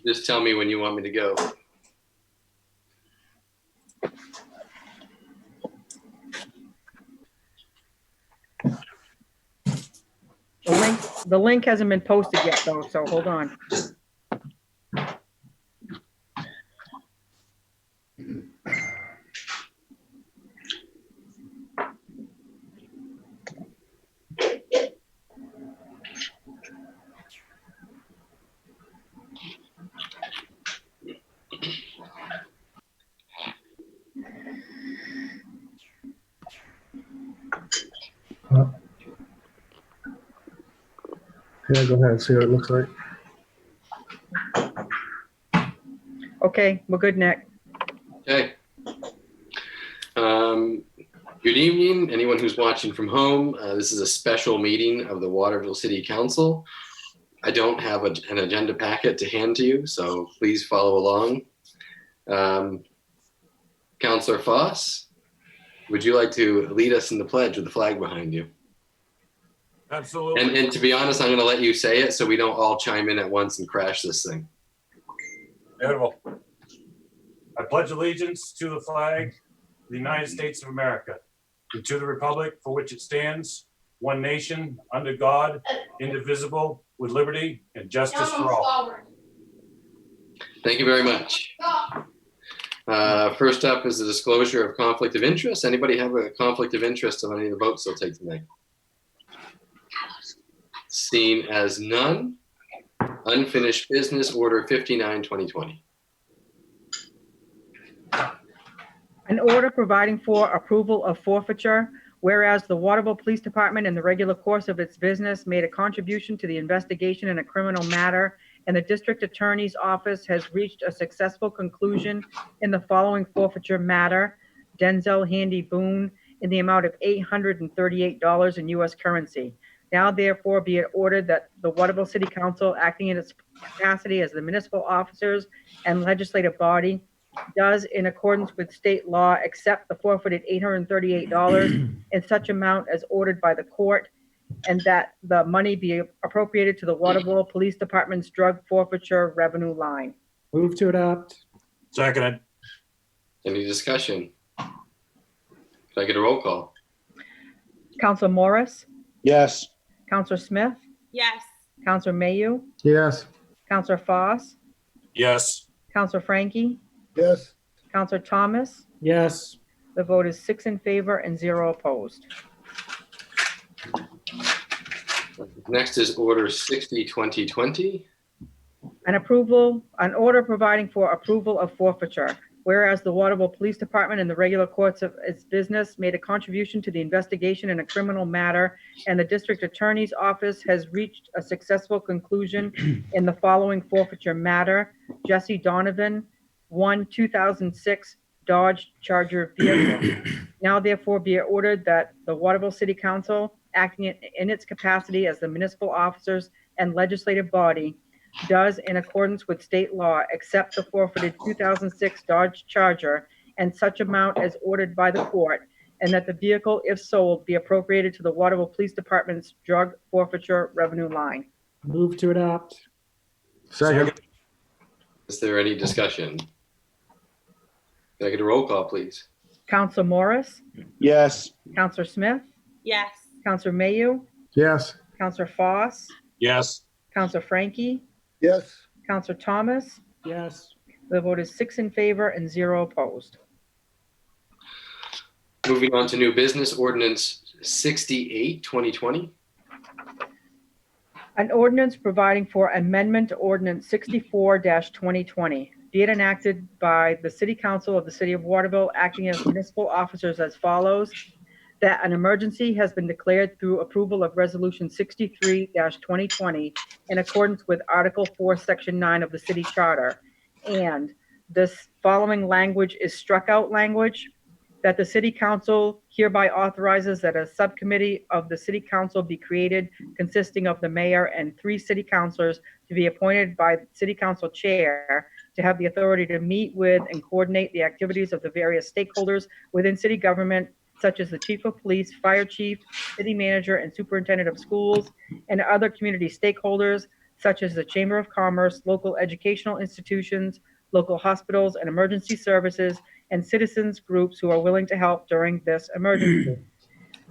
Just tell me when you want me to go. The link hasn't been posted yet though, so hold on. Yeah, go ahead, see what it looks like. Okay, we're good, Nick. Okay. Good evening, anyone who's watching from home. This is a special meeting of the Waterville City Council. I don't have an agenda packet to hand to you, so please follow along. Councillor Foss, would you like to lead us in the pledge with the flag behind you? Absolutely. And to be honest, I'm going to let you say it so we don't all chime in at once and crash this thing. Beautiful. I pledge allegiance to the flag of the United States of America and to the republic for which it stands, one nation, under God, indivisible, with liberty and justice for all. Thank you very much. First up is the disclosure of conflict of interest. Anybody have a conflict of interest on any of the votes they'll take tonight? Seen as none. Unfinished business, order 59-2020. An order providing for approval of forfeiture, whereas the Waterville Police Department in the regular course of its business made a contribution to the investigation in a criminal matter, and the District Attorney's Office has reached a successful conclusion in the following forfeiture matter. Denzel Handy Boone in the amount of $838 in U.S. currency. Now therefore be it ordered that the Waterville City Council, acting in its capacity as the municipal officers and legislative body, does in accordance with state law accept the forfeited $838 in such amount as ordered by the court, and that the money be appropriated to the Waterville Police Department's drug forfeiture revenue line. Move to adopt. Seconded. Any discussion? Can I get a roll call? Councilor Morris, Yes. Councilor Smith, Yes. Councilor Mayhew, Yes. Councilor Foss, Yes. Councilor Frankie, Yes. Councilor Thomas. Yes. The vote is 6 in favor and 0 opposed. Next is order 60-2020. An order providing for approval of forfeiture. Whereas the Waterville Police Department in the regular course of its business made a contribution to the investigation in a criminal matter, and the District Attorney's Office has reached a successful conclusion in the following forfeiture matter. Jesse Donovan, 2006 Dodge Charger vehicle. Now therefore be it ordered that the Waterville City Council, acting in its capacity as the municipal officers and legislative body, does in accordance with state law accept the forfeited 2006 Dodge Charger and such amount as ordered by the court, and that the vehicle, if sold, be appropriated to the Waterville Police Department's drug forfeiture revenue line. Move to adopt. Second. Is there any discussion? Can I get a roll call, please? Councilor Morris, Yes. Councilor Smith, Yes. Councilor Mayhew, Yes. Councilor Foss, Yes. Councilor Frankie, Yes. Councilor Thomas. Yes. The vote is 6 in favor and 0 opposed. Moving on to new business, ordinance 68-2020. An ordinance providing for amendment to ordinance 64-2020, be it enacted by the City Council of the City of Waterville, acting as municipal officers as follows: that an emergency has been declared through approval of resolution 63-2020 in accordance with Article 4, Section 9 of the city charter. And this following language is struck out language: that the city council hereby authorizes that a subcommittee of the city council be created consisting of the mayor and 3 city councilors to be appointed by the city council chair to have the authority to meet with and coordinate the activities of the various stakeholders within city government, such as the chief of police, fire chief, city manager, and superintendent of schools, and other community stakeholders, such as the Chamber of Commerce, local educational institutions, local hospitals and emergency services, and citizens groups who are willing to help during this emergency.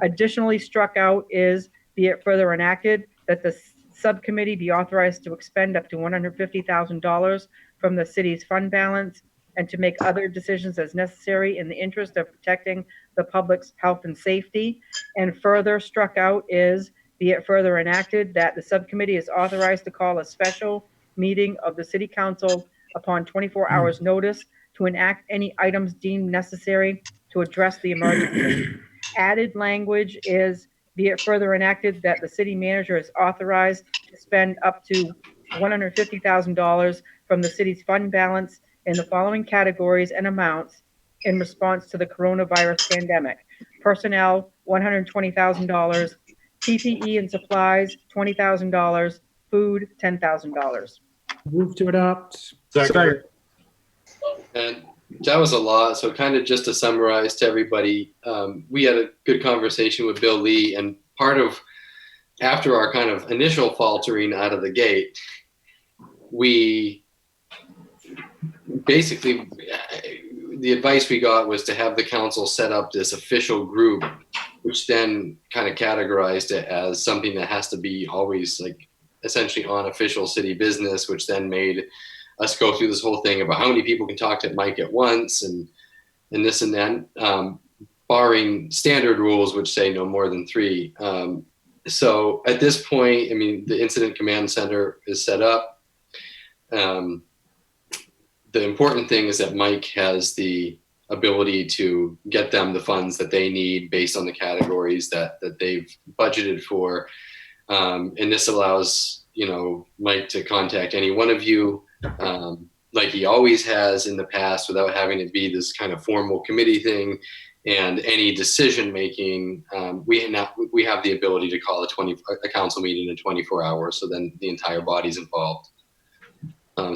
Additionally, struck out is, be it further enacted, that the subcommittee be authorized to expend up to $150,000 from the city's fund balance and to make other decisions as necessary in the interest of protecting the public's health and safety. And further struck out is, be it further enacted, that the subcommittee is authorized to call a special meeting of the city council upon 24 hours notice to enact any items deemed necessary to address the emergency. Added language is, be it further enacted that the city manager is authorized to spend up to $150,000 from the city's fund balance in the following categories and amounts in response to the coronavirus pandemic. Personnel, $120,000. PPE and supplies, $20,000. Food, $10,000. Move to adopt. Second. And that was a lot. So kind of just to summarize to everybody, we had a good conversation with Bill Lee, and part of, after our kind of initial faltering out of the gate, we basically, the advice we got was to have the council set up this official group, which then kind of categorized it as something that has to be always like essentially on official city business, which then made us go through this whole thing about how many people can talk to Mike at once and this and that, barring standard rules, which say no more than 3. So at this point, I mean, the incident command center is set up. The important thing is that Mike has the ability to get them the funds that they need based on the categories that they've budgeted for. And this allows, you know, Mike to contact any one of you, like he always has in the past, without having it be this kind of formal committee thing. And any decision making, we have the ability to call a council meeting in 24 hours. So then the entire body's involved.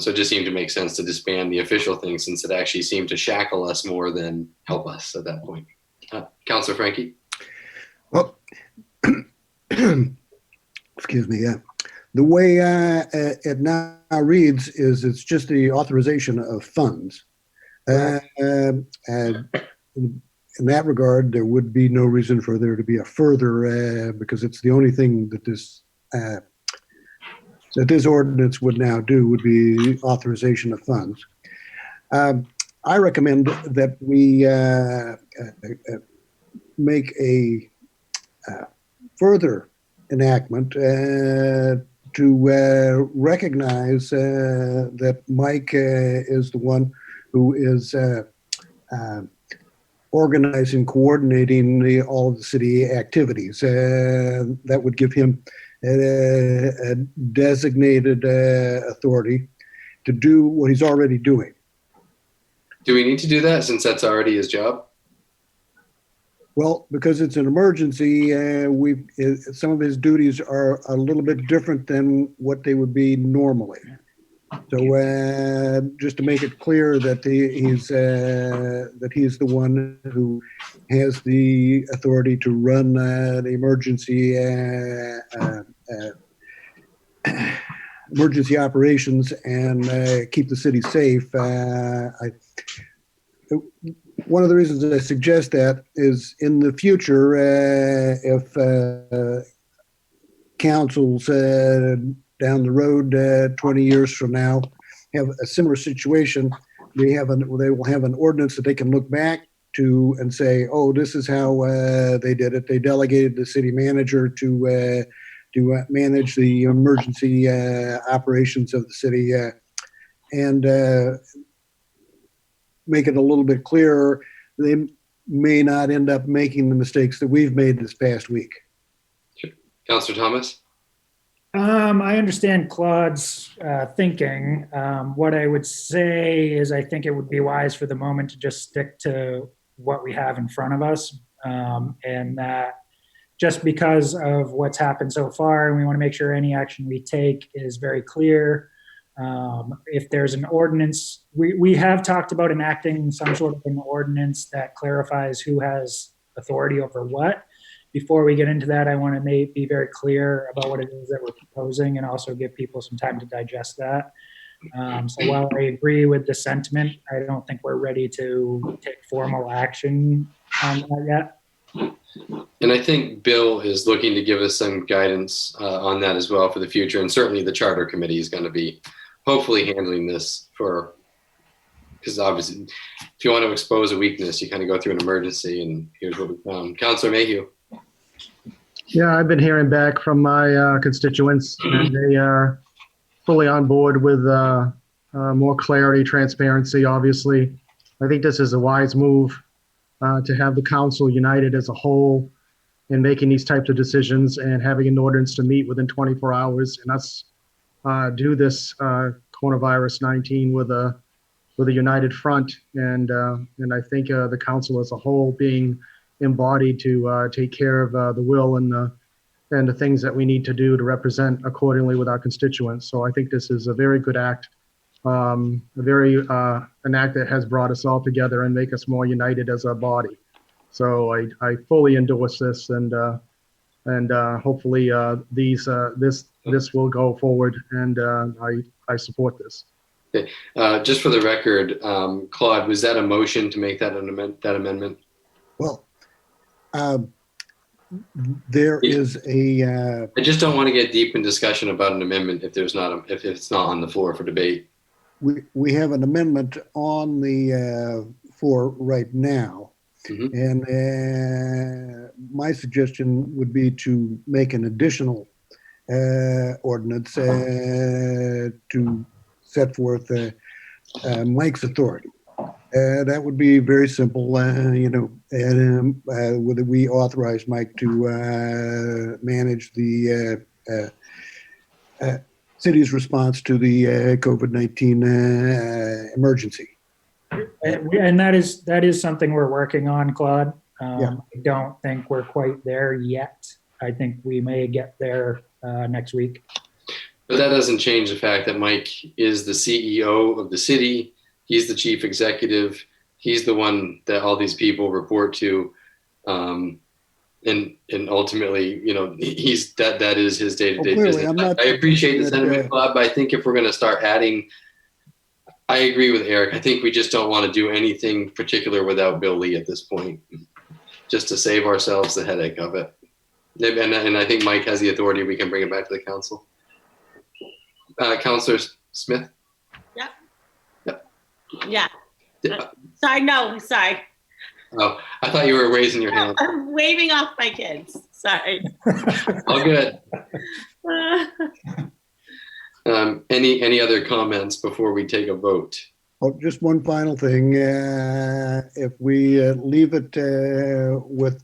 So it just seemed to make sense to disband the official thing, since it actually seemed to shackle us more than help us at that point. Councilor Frankie? Well, excuse me. Yeah, the way it now reads is it's just the authorization of funds. And in that regard, there would be no reason for there to be a further, because it's the only thing that this ordinance would now do would be authorization of funds. I recommend that we make a further enactment to recognize that Mike is the one who is organizing, coordinating all of the city activities. That would give him a designated authority to do what he's already doing. Do we need to do that since that's already his job? Well, because it's an emergency, some of his duties are a little bit different than what they would be normally. So just to make it clear that he's the one who has the authority to run the emergency emergency operations and keep the city safe. One of the reasons that I suggest that is in the future, if councils down the road 20 years from now have a similar situation, they will have an ordinance that they can look back to and say, oh, this is how they did it. They delegated the city manager to manage the emergency operations of the city and make it a little bit clearer. They may not end up making the mistakes that we've made this past week. Sure. Councilor Thomas? I understand Claude's thinking. What I would say is I think it would be wise for the moment to just stick to what we have in front of us. And that just because of what's happened so far, we want to make sure any action we take is very clear. If there's an ordinance, we have talked about enacting some sort of an ordinance that clarifies who has authority over what. before we get into that, I want to be very clear about what it is that we're proposing and also give people some time to digest that. So while I agree with the sentiment, I don't think we're ready to take formal action on that yet. And I think Bill is looking to give us some guidance on that as well for the future. And certainly the charter committee is going to be hopefully handling this because obviously if you want to expose a weakness, you kind of go through an emergency, and here's what we found. Councilor Mayhew. Yeah, I've been hearing back from my constituents, and they are fully on board with more clarity, transparency, obviously. I think this is a wise move to have the council united as a whole in making these types of decisions and having an ordinance to meet within 24 hours and us do this coronavirus 19 with a united front. And I think the council as a whole being embodied to take care of the will and the things that we need to do to represent accordingly with our constituents. So I think this is a very good act, an act that has brought us all together and make us more united as a body. So I fully endorse this, and hopefully this will go forward, and I support this. Okay. Just for the record, Claude, was that a motion to make that amendment? Well, there is a. I just don't want to get deep in discussion about an amendment if it's not on the floor for debate. We have an amendment on the floor right now. Mm-hmm. And my suggestion would be to make an additional ordinance to set forth Mike's authority. That would be very simple, whether we authorize Mike to manage the city's response to the COVID-19 emergency. And that is something we're working on, Claude. Yeah. I don't think we're quite there yet. I think we may get there next week. But that doesn't change the fact that Mike is the CEO of the city. He's the chief executive. He's the one that all these people report to. And ultimately, that is his day-to-day business. I appreciate the sentiment, Bob, but I think if we're going to start adding, I agree with Eric. I think we just don't want to do anything particular without Bill Lee at this point, just to save ourselves the headache of it. And I think Mike has the authority. We can bring it back to the council. Councilor Smith? Yeah. Sorry. Oh, I thought you were raising your hand. I'm waving off my kids. Sorry. All good. Any other comments before we take a vote? Oh, just one final thing. If we leave it with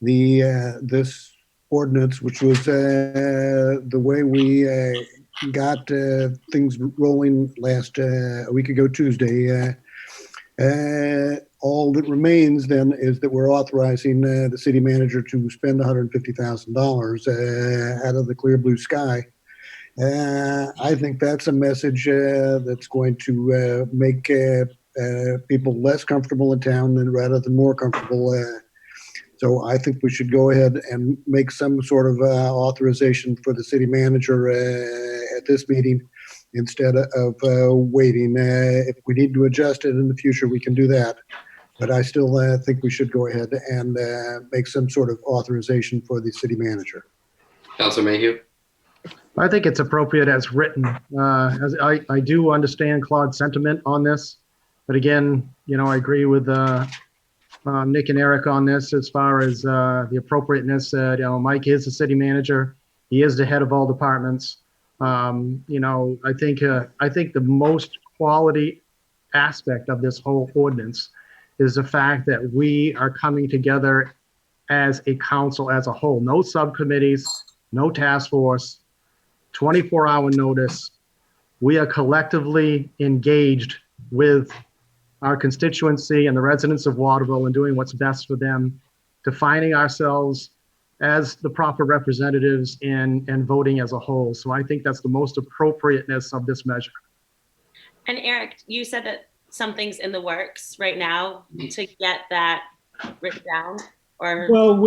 this ordinance, which was the way we got things rolling a week ago Tuesday, all that remains then is that we're authorizing the city manager to spend $150,000 out of the clear blue sky. I think that's a message that's going to make people less comfortable in town rather than more comfortable. So I think we should go ahead and make some sort of authorization for the city manager at this meeting instead of waiting. If we need to adjust it in the future, we can do that. But I still think we should go ahead and make some sort of authorization for the city manager. Councilor Mayhew? I think it's appropriate as written. As I do understand Claude's sentiment on this, but again, I agree with Nick and Eric on this as far as the appropriateness. Mike is the city manager. He is the head of all departments. I think the most quality aspect of this whole ordinance is the fact that we are coming together as a council as a whole. No subcommittees, no task force, 24-hour notice. We are collectively engaged with our constituency and the residents of Waterville and doing what's best for them, defining ourselves as the proper representatives and voting as a whole. So I think that's the most appropriateness of this measure. And Eric, you said that something's in the works right now to get that written down. Or, Well,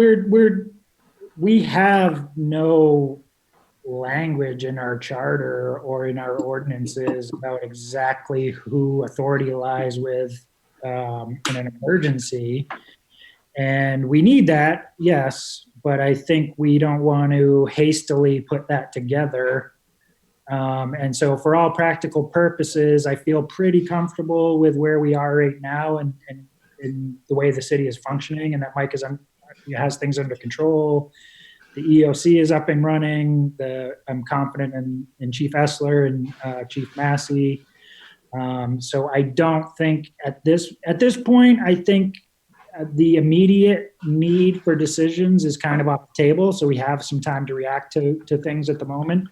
we have no language in our charter or in our ordinances about exactly who authority lies with in an emergency. And we need that, yes, but I think we don't want to hastily put that together. And so for all practical purposes, I feel pretty comfortable with where we are right now and the way the city is functioning, and that Mike has things under control. The EOC is up and running. I'm confident in Chief Essler and Chief Massey. So I don't think at this point, I think the immediate need for decisions is kind of off the table. So we have some time to react to things at the moment.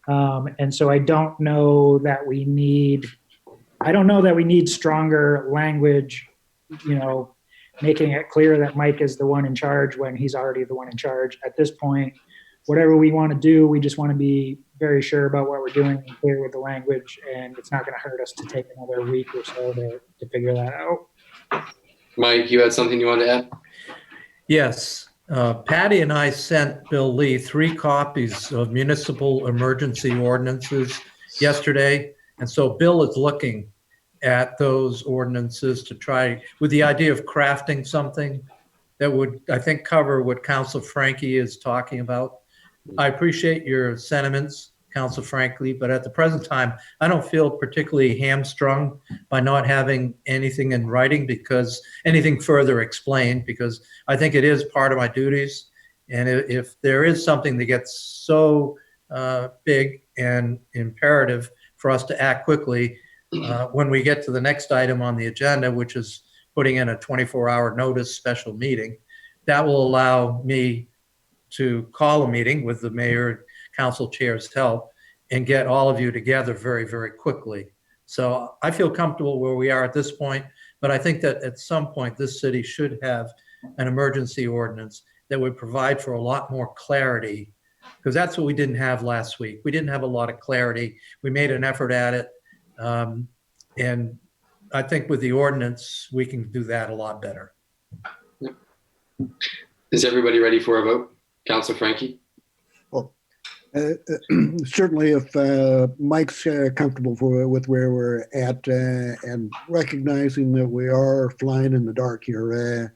And so I don't know that we need stronger language, making it clear that Mike is the one in charge when he's already the one in charge. At this point, whatever we want to do, we just want to be very sure about what we're doing and clear with the language, and it's not going to hurt us to take another week or so to figure that out. Mike, you had something you wanted to add? Yes. Patty and I sent Bill Lee 3 copies of municipal emergency ordinances yesterday. And so Bill is looking at those ordinances to try with the idea of crafting something that would, I think, cover what Council Frankie is talking about. I appreciate your sentiments, Council Frankie, but at the present time, I don't feel particularly hamstrung by not having anything in writing, because anything further explained, because I think it is part of my duties. And if there is something that gets so big and imperative for us to act quickly, when we get to the next item on the agenda, which is putting in a 24-hour notice special meeting, that will allow me to call a meeting with the mayor and council chair's help and get all of you together very, very quickly. So I feel comfortable where we are at this point, but I think that at some point this city should have an emergency ordinance that would provide for a lot more clarity, because that's what we didn't have last week. We didn't have a lot of clarity. We made an effort at it. And I think with the ordinance, we can do that a lot better. Is everybody ready for a vote? Councilor Frankie? Certainly, if Mike's comfortable with where we're at and recognizing that we are flying in the dark here,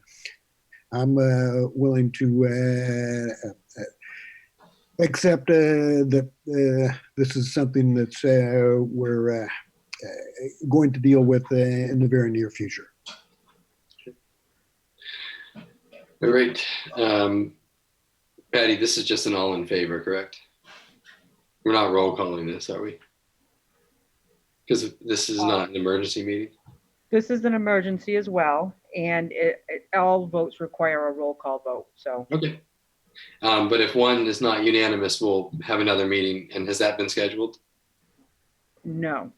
I'm willing to accept that this is something that's we're going to deal with in the very near future. All right. Patty, this is just an all in favor, correct? We're not roll calling this, are we? Because this is not an emergency meeting. This is an emergency as well, and all votes require a roll call vote, so. Okay. But if one is not unanimous, we'll have another meeting. And has that been scheduled? No.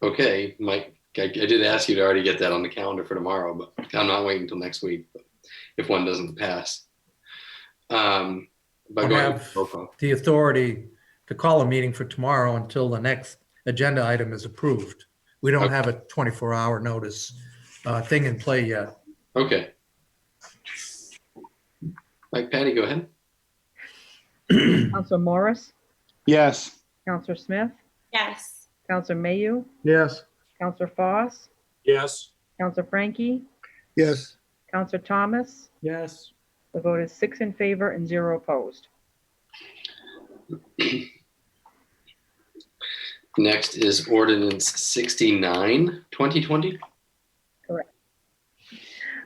Okay, Mike, I did ask you to already get that on the calendar for tomorrow, but I'm not waiting until next week if one doesn't pass. But go ahead. Roll call. The authority to call a meeting for tomorrow until the next agenda item is approved. We don't have a 24-hour notice thing in play yet. Okay. Mike, Patty, go ahead. Counselor Morris, Yes. Counselor Smith, yes. Counselor Mayu, Yes. Counselor Foss, Yes. Counselor Frankie, Yes. Counselor Thomas. Yes. The vote is 6 in favor and 0 opposed. Next is ordinance 69, 2020. Correct.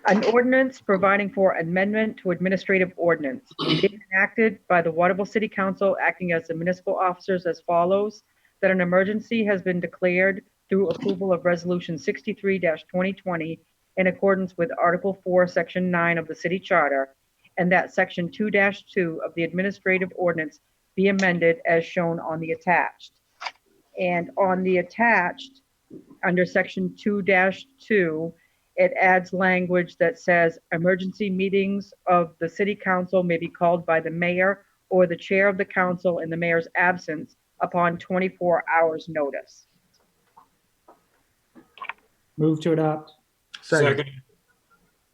An ordinance providing for amendment to administrative ordinance being enacted by the Waterville City Council acting as the municipal officers as follows: that an emergency has been declared through approval of resolution 63-2020 in accordance with Article 4, Section 9 of the city charter, and that Section 2-2 of the administrative ordinance be amended as shown on the attached. And on the attached, under Section 2-2, it adds language that says emergency meetings of the city council may be called by the mayor or the chair of the council in the mayor's absence upon 24 hours notice. Move to adopt. Second.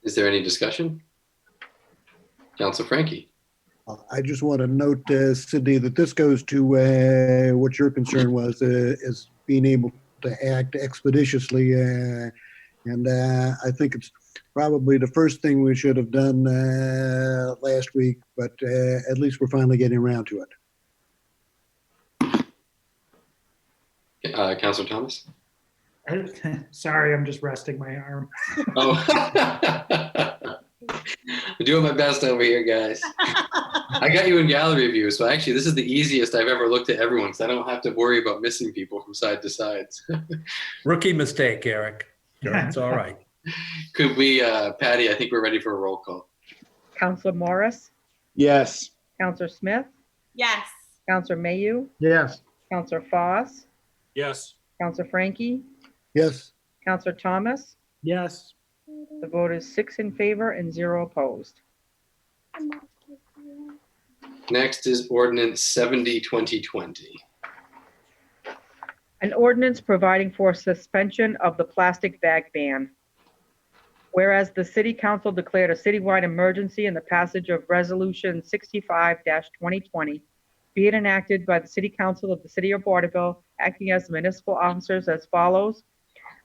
Is there any discussion? Council Frankie? I just want to note, Sydney, that this goes to what your concern was, is being able to act expeditiously. And I think it's probably the first thing we should have done last week, but at least we're finally getting around to it. Councilor Thomas? Sorry, I'm just resting my arm. Oh, I'm doing my best over here, guys. I got you in gallery view, so actually this is the easiest I've ever looked at everyone, because I don't have to worry about missing people from side to side. Rookie mistake, Eric. It's all right. Could we, Patty, I think we're ready for a roll call. Counselor Morris, Yes. Counselor Smith, Yes. Counselor Mayu, Yes. Counselor Foss, Yes. Counselor Frankie, yes. Counselor Thomas. Yes. The vote is 6 in favor and 0 opposed. Next is ordinance 70-2020. An ordinance providing for suspension of the plastic bag ban. Whereas the City Council declared a citywide emergency in the passage of Resolution 65-2020, be it enacted by the City Council of the City of Waterville, acting as municipal officers as follows: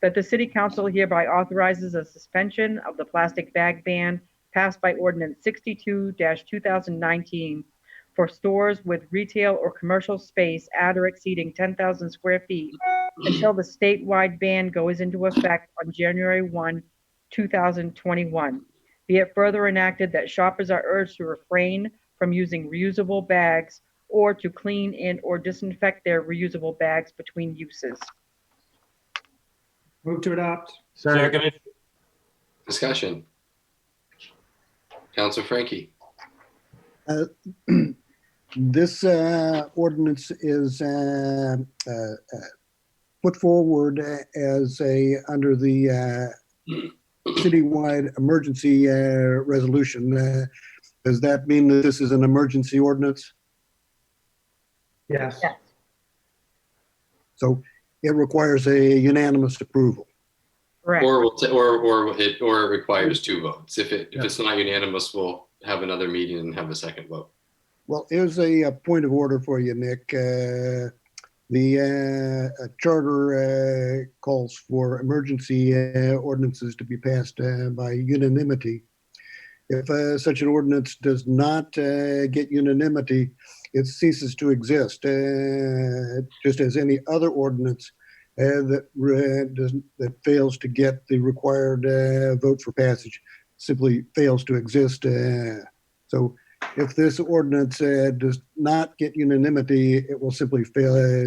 that the City Council hereby authorizes a suspension of the plastic bag ban passed by Ordinance 62-2019 for stores with retail or commercial space at or exceeding 10,000 square feet until the statewide ban goes into effect on January 1, 2021. Be it further enacted that shoppers are urged to refrain from using reusable bags or to clean in or disinfect their reusable bags between uses. Move to adopt. Seconded. Discussion. Councilor Frankie? This ordinance is put forward as under the citywide emergency resolution. Does that mean that this is an emergency ordinance? Yes. Yes. So it requires a unanimous approval. Correct. Or it requires 2 votes. If it's not unanimous, we'll have another meeting and have a second vote. Well, here's a point of order for you, Nick. The charter calls for emergency ordinances to be passed by unanimity. If such an ordinance does not get unanimity, it ceases to exist, just as any other ordinance that fails to get the required vote for passage simply fails to exist. So if this ordinance does not get unanimity, it will simply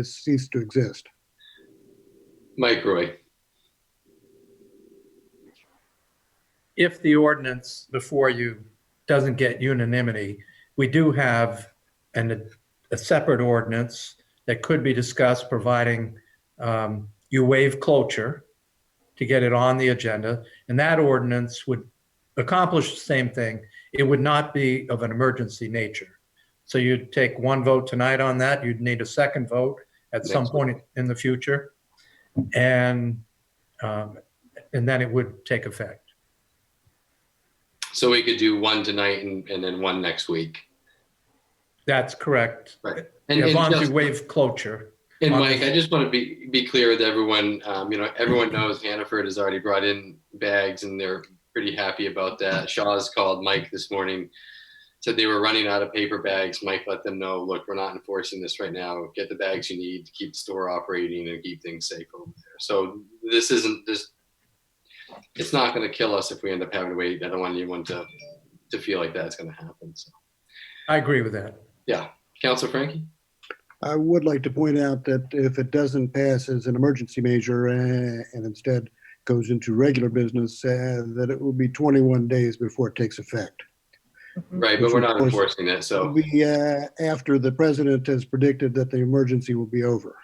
cease to exist. Mike Roy? If the ordinance before you doesn't get unanimity, we do have a separate ordinance that could be discussed, providing you waive cloture to get it on the agenda. And that ordinance would accomplish the same thing. It would not be of an emergency nature. So you'd take 1 vote tonight on that. You'd need a second vote at some point in the future. And then it would take effect. So we could do 1 tonight and then 1 next week. That's correct. Right. As long as just, you waive cloture. And Mike, I just want to be clear with everyone. Everyone knows Hannaford has already brought in bags and they're pretty happy about that. Shaw's called Mike this morning, said they were running out of paper bags. Mike let them know, look, we're not enforcing this right now. Get the bags you need to keep the store operating and keep things safe over there. So this isn't this. It's not going to kill us if we end up having to wait. I don't want anyone to feel like that's going to happen. So I agree with that. Yeah. Councilor Frankie? I would like to point out that if it doesn't pass as an emergency measure and instead goes into regular business, that it will be 21 days before it takes effect. Right, but we're not enforcing it, so. It'll be after the president has predicted that the emergency will be over.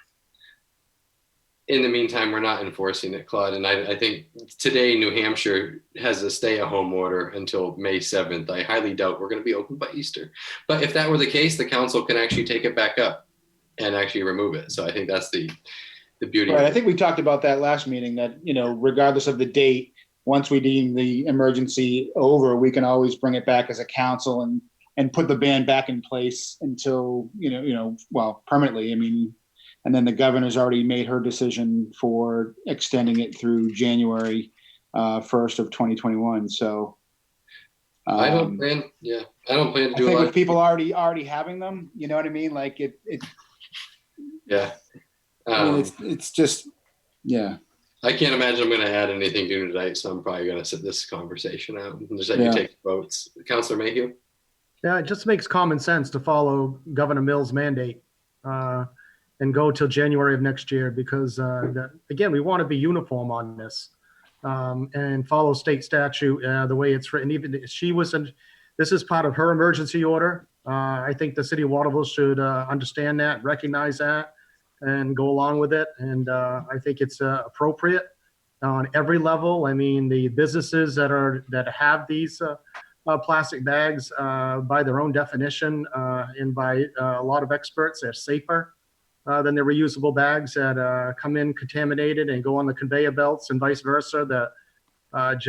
In the meantime, we're not enforcing it, Claude. And I think today New Hampshire has a stay-at-home order until May 7th. I highly doubt we're going to be open by Easter. But if that were the case, the council can actually take it back up and actually remove it. So I think that's the beauty. Right. I think we talked about that last meeting, that, regardless of the date, once we deem the emergency over, we can always bring it back as a council and put the ban back in place until, well, permanently. I mean, and then the governor's already made her decision for extending it through January 1st of 2021. So I don't plan to I do a think lot. with people already having them, you know what I mean? Like Yeah. I mean, it's just, yeah. I can't imagine I'm going to add anything new tonight, so I'm probably going to sit this conversation out and just let Yeah. you take votes. Councilor Mayhew? Yeah, it just makes common sense to follow Governor Mills' mandate and go till January of next year because, again, we want to be uniform on this and follow state statute the way it's written. Even this is part of her emergency order. I think the city of Waterville should understand that, recognize that, and go along with it. And I think it's appropriate on every level. I mean, the businesses that have these plastic bags, by their own definition and by a lot of experts, they're safer than the reusable bags that come in contaminated and go on the conveyor belts and vice versa. We're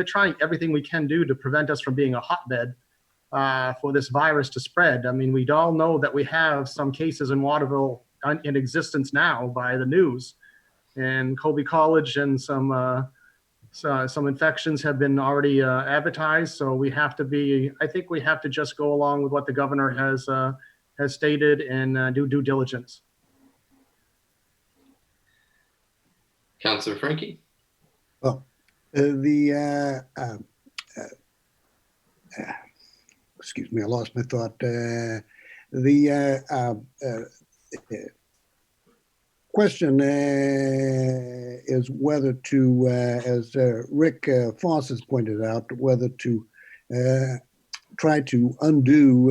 trying everything we can do to prevent us from being a hotbed for this virus to spread. I mean, we all know that we have some cases in Waterville in existence now by the news, and Colby College and some infections have been already advertised. So I think we have to just go along with what the governor has stated and do due diligence. Councilor Frankie? Well, excuse me, I lost my thought. Question is whether to, as Rick Foss has pointed out, whether to try to undo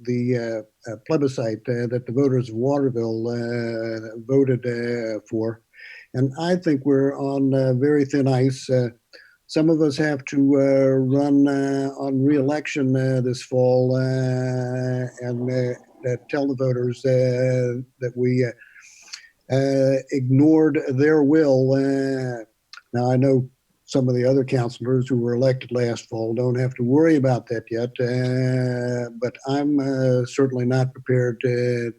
the plebiscite that the voters of Waterville voted for. And I think we're on very thin ice. Some of us have to run on re-election this fall and tell the voters that we ignored their will. Now, I know some of the other councilors who were elected last fall don't have to worry about that yet, but I'm certainly not prepared to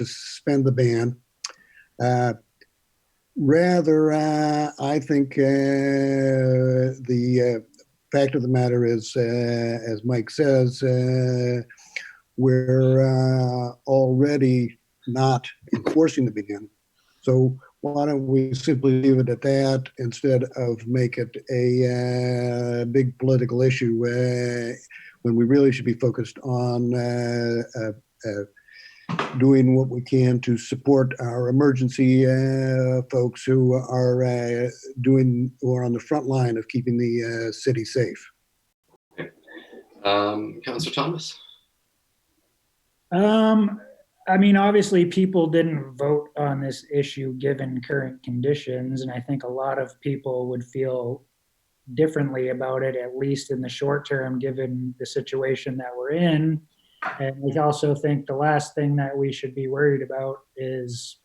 suspend the ban. Rather, I think the fact of the matter is, as Mike says, we're already not enforcing the ban. So why don't we simply leave it at that instead of make it a big political issue when we really should be focused on doing what we can to support our emergency folks who are on the front line of keeping the city safe. Councilor Thomas? I mean, obviously people didn't vote on this issue given current conditions, and I think a lot of people would feel differently about it, at least in the short term, given the situation that we're in. And we also think the last thing that we should be worried about is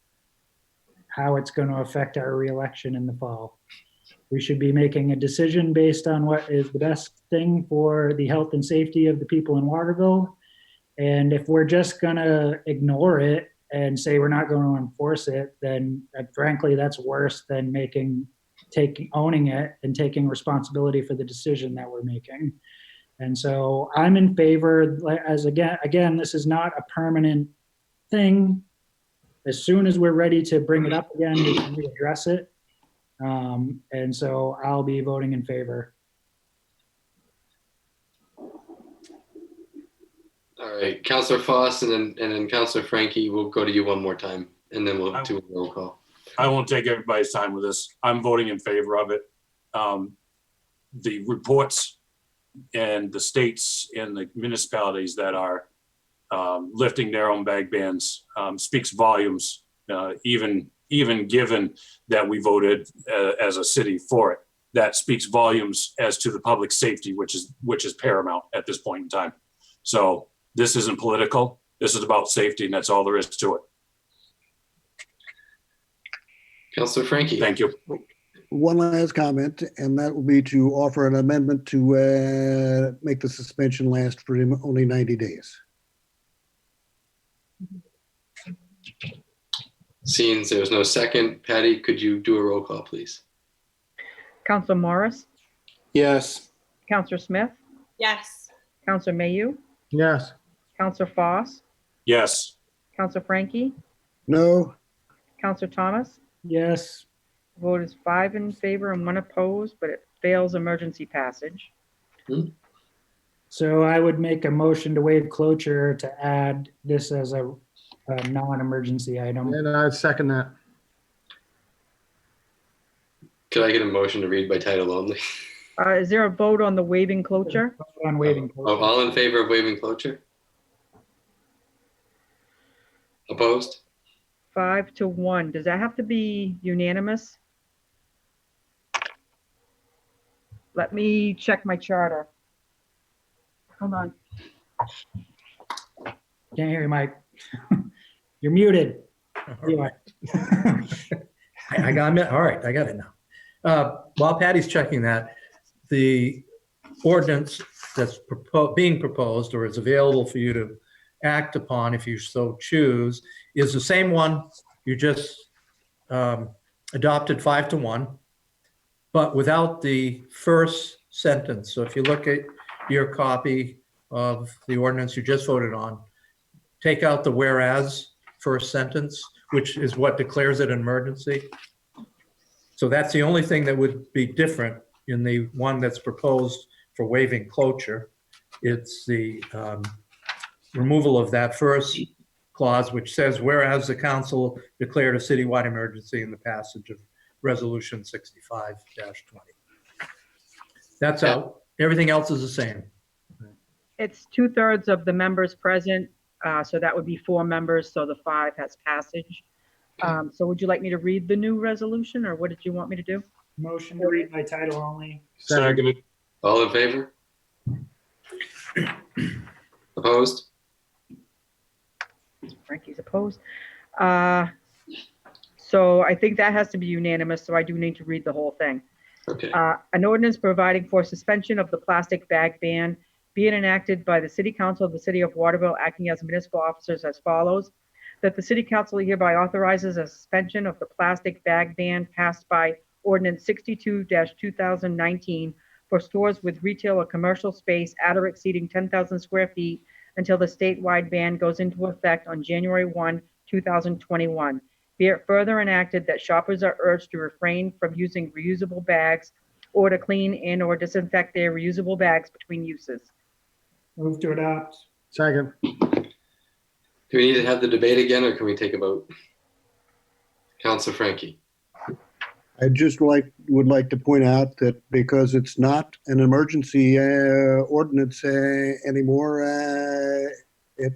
how it's going to affect our reelection in the fall. We should be making a decision based on what is the best thing for the health and safety of the people in Waterville. And if we're just going to ignore it and say we're not going to enforce it, then frankly, that's worse than owning it and taking responsibility for the decision that we're making. And so I'm in favor, again, this is not a permanent thing. As soon as we're ready to bring it up again, we can readdress it. And so I'll be voting in favor. All right, Councilor Foss and then Councilor Frankie, we'll go to you one more time and then we'll do a roll call. I won't take everybody's time with this. I'm voting in favor of it. The reports and the states and the municipalities that are lifting their own bag bans speaks volumes, even given that we voted as a city for it. That speaks volumes as to the public safety, which is paramount at this point in time. So this isn't political. This is about safety, and that's all there is to it. Counselor Frankie. Thank you. One last comment, and that will be to offer an amendment to make the suspension last for only 90 days. Seeing there's no second, Patty, could you do a roll call, please? Counselor Morris, Yes. Counselor Smith, Yes. Counselor Mayhew, Yes. Counselor Foss, Yes. Counselor Frankie, No, Counselor Thomas. Yes. Vote is 5 in favor and 1 opposed, but it fails emergency passage. So I would make a motion to waive cloture to add this as a non-emergency item. And I second that. Could I get a motion to read by title only? Is there a vote on the waiving cloture? On waiving Oh, cloture. all in favor of waiving cloture? Opposed? 5 to 1. Does that have to be unanimous? Let me check my charter. Hold on. Can't hear you, Mike. You're muted. You are. I got it. All right, I got it now. While Patty's checking that, the ordinance that's being proposed or is available for you to act upon if you so choose is the same one you just adopted 5 to 1, but without the first sentence. So if you look at your copy of the ordinance you just voted on, take out the whereas first sentence, which is what declares it an emergency. So that's the only thing that would be different in the one that's proposed for waiving cloture. It's the removal of that first clause, which says, whereas the council declared a citywide emergency in the passage of resolution 65-20. That's out. Everything else is the same. It's 2/3 of the members present, so that would be 4 members, so the 5 has passage. So would you like me to read the new resolution, or what did you want me to do? Motion to read by title only. Seconded. All in favor? Opposed? Frankie's opposed. So I think that has to be unanimous, so I do need to read the whole thing. Okay. An ordinance providing for suspension of the plastic bag ban being enacted by the City Council of the City of Waterville, acting as municipal officers as follows. That the City Council hereby authorizes a suspension of the plastic bag ban passed by Ordinance 62-2019 for stores with retail or commercial space at or exceeding 10,000 square feet until the statewide ban goes into effect on January 1, 2021. Be it further enacted that shoppers are urged to refrain from using reusable bags or to clean and or disinfect their reusable bags between uses. Move to adopt. Second. Do we need to have the debate again, or can we take a vote? Counselor Frankie. I just would like to point out that because it's not an emergency ordinance anymore, it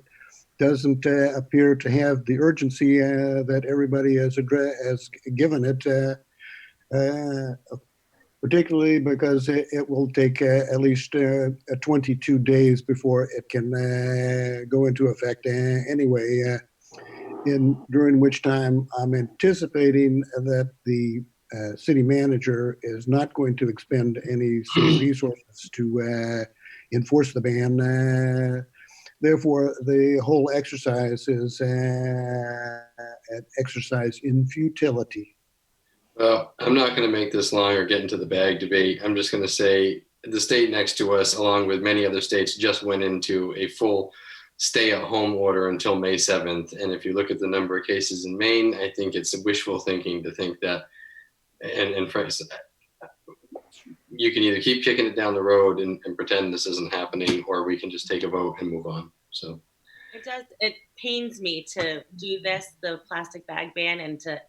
doesn't appear to have the urgency that everybody has given it, particularly because it will take at least 22 days before it can go into effect anyway, during which time I'm anticipating that the city manager is not going to expend any city resources to enforce the ban. Therefore, the whole exercise is an exercise in futility. Well, I'm not going to make this long or get into the bag debate. I'm just going to say the state next to us, along with many other states, just went into a full stay-at-home order until May 7th. And if you look at the number of cases in Maine, I think it's wishful thinking to think that, and frankly, you can either keep kicking it down the road and pretend this isn't happening, or we can just take a vote and move on. So It pains me to do this, the plastic bag ban, and to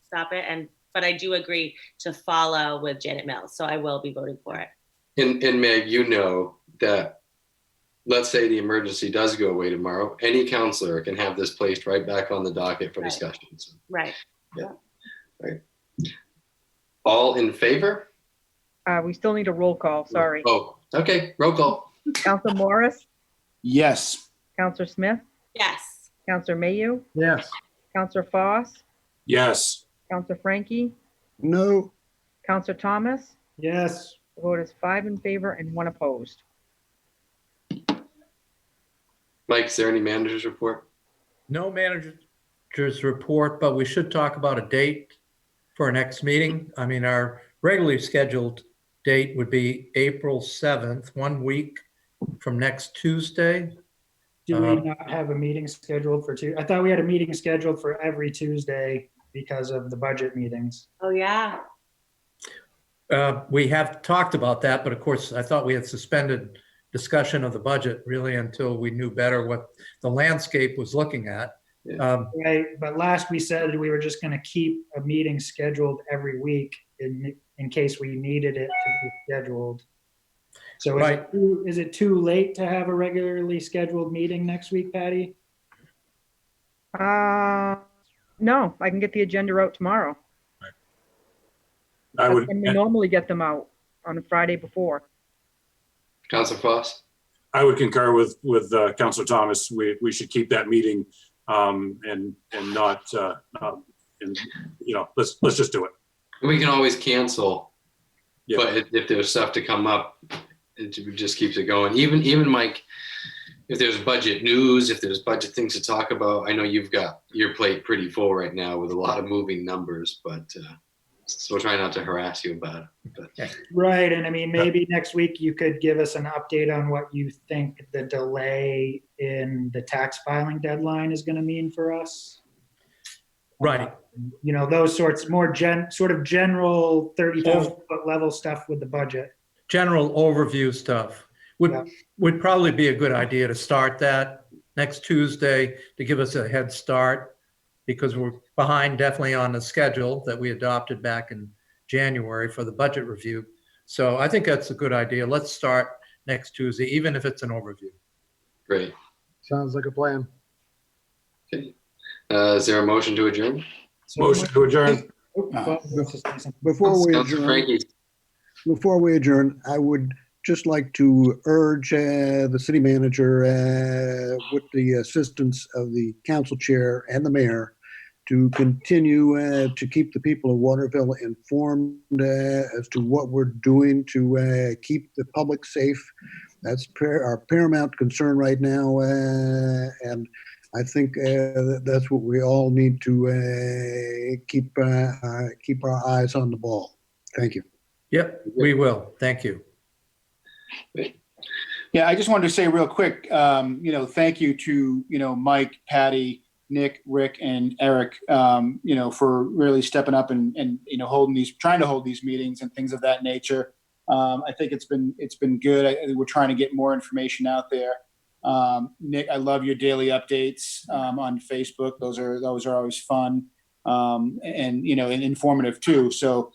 stop it. But I do agree to follow with Janet Mills, so I will be voting for it. And Meg, you know that, let's say the emergency does go away tomorrow, any counselor can have this placed right back on the docket for discussion. So, Right. yeah. Right. All in favor? We still need a roll call, sorry. Oh, okay, roll call. Counselor Morris, Yes. Counselor Smith, Yes. Counselor Mayhew, Yes. Counselor Foss, Yes. Counselor Frankie, No, Counselor Thomas. Yes. The vote is 5 in favor and 1 opposed. Mike, is there any manager's report? No manager's report, but we should talk about a date for our next meeting. I mean, our regularly scheduled date would be April 7th, 1 week from next Tuesday. Do we not have a meeting scheduled for I thought we had a meeting scheduled for every Tuesday because of the budget meetings. Oh, yeah. We have talked about that, but of course, I thought we had suspended discussion of the budget really until we knew better what the landscape was looking at. Right, but last we said we were just going to keep a meeting scheduled every week in case we needed it to be scheduled. So Right. is it too late to have a regularly scheduled meeting next week, Patty? No, I can get the agenda out tomorrow. I That's would, when we normally get them out, on the Friday before. Counselor Foss? I would concur with Counselor Thomas. We should keep that meeting and not, and, you know, let's just do it. We can always cancel, Yeah. but if there's stuff to come up, it just keeps it going. Even Mike, if there's budget news, if there's budget things to talk about, I know you've got your plate pretty full right now with a lot of moving numbers, but so we'll try not to harass you about it. But. Right, and I mean, maybe next week you could give us an update on what you think the delay in the tax filing deadline is going to mean for us. Right. You know, those sorts, more sort of general 30,000 foot level stuff with the budget. General overview stuff would probably be a good idea to start that next Tuesday to give us a head start, because we're behind definitely on the schedule that we adopted back in January for the budget review. So I think that's a good idea. Let's start next Tuesday, even if it's an overview. Great. Sounds like a plan. Okay. Is there a motion to adjourn? Motion to adjourn. before we Counselor adjourn, Frankie? before we adjourn, I would just like to urge the city manager, with the assistance of the council chair and the mayor, to continue to keep the people of Waterville informed as to what we're doing to keep the public safe. That's our paramount concern right now, and I think that's what we all need to keep our eyes on the ball. Thank you. Yep, we will. Thank you. Yeah, I just wanted to say real quick, thank you to, Mike, Patty, Nick, Rick, and Eric, for really stepping up and trying to hold these meetings and things of that nature. I think it's been good. We're trying to get more information out there. Nick, I love your daily updates on Facebook. Those are always fun and informative too. So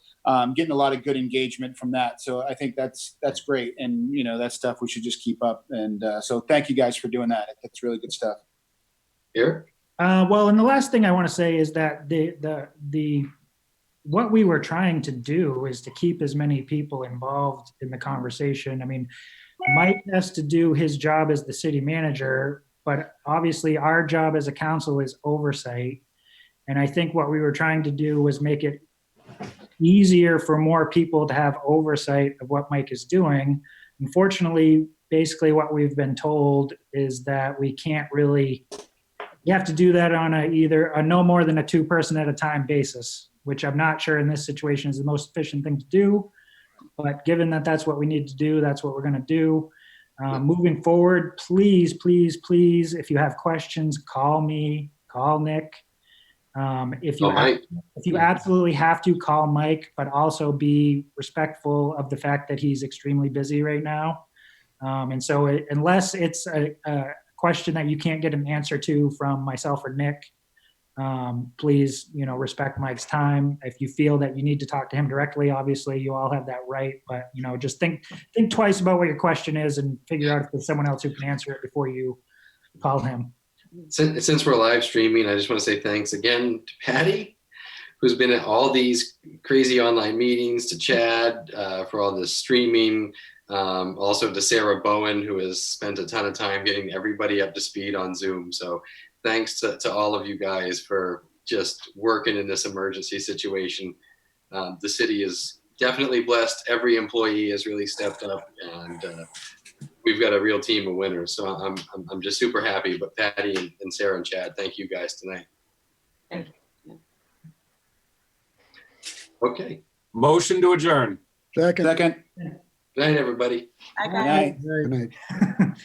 getting a lot of good engagement from that. So I think that's great. And, that stuff we should just keep up. And so thank you guys for doing that. That's really good stuff. Eric? Well, and the last thing I want to say is that the what we were trying to do is to keep as many people involved in the conversation. I mean, Mike has to do his job as the city manager, but obviously our job as a council is oversight. And I think what we were trying to do was make it easier for more people to have oversight of what Mike is doing. Unfortunately, basically what we've been told is that we can't really, you have to do that on either a no more than a 2-person at a time basis, which I'm not sure in this situation is the most efficient thing to do. But given that that's what we need to do, that's what we're going to do. Moving forward, please, please, please, if you have questions, call me, call Nick. If you absolutely have to, call Mike, but also be respectful of the fact that he's extremely busy right now. And so unless it's a question that you can't get an answer to from myself or Nick, please, respect Mike's time. If you feel that you need to talk to him directly, obviously you all have that right, but just think twice about what your question is and figure out if there's someone else who can answer it before you call him. Since we're live streaming, I just want to say thanks again to Patty, who's been at all these crazy online meetings, to Chad for all this streaming, also to Sarah Bowen, who has spent a ton of time getting everybody up to speed on Zoom. So thanks to all of you guys for just working in this emergency situation. The city is definitely blessed. Every employee has really stepped up, and we've got a real team of winners. So I'm just super happy. But Patty and Sarah and Chad, thank you guys tonight. Thank you. Okay. Motion to adjourn. Second. Second. Good night, everybody. Bye, Good guys. night. Good night.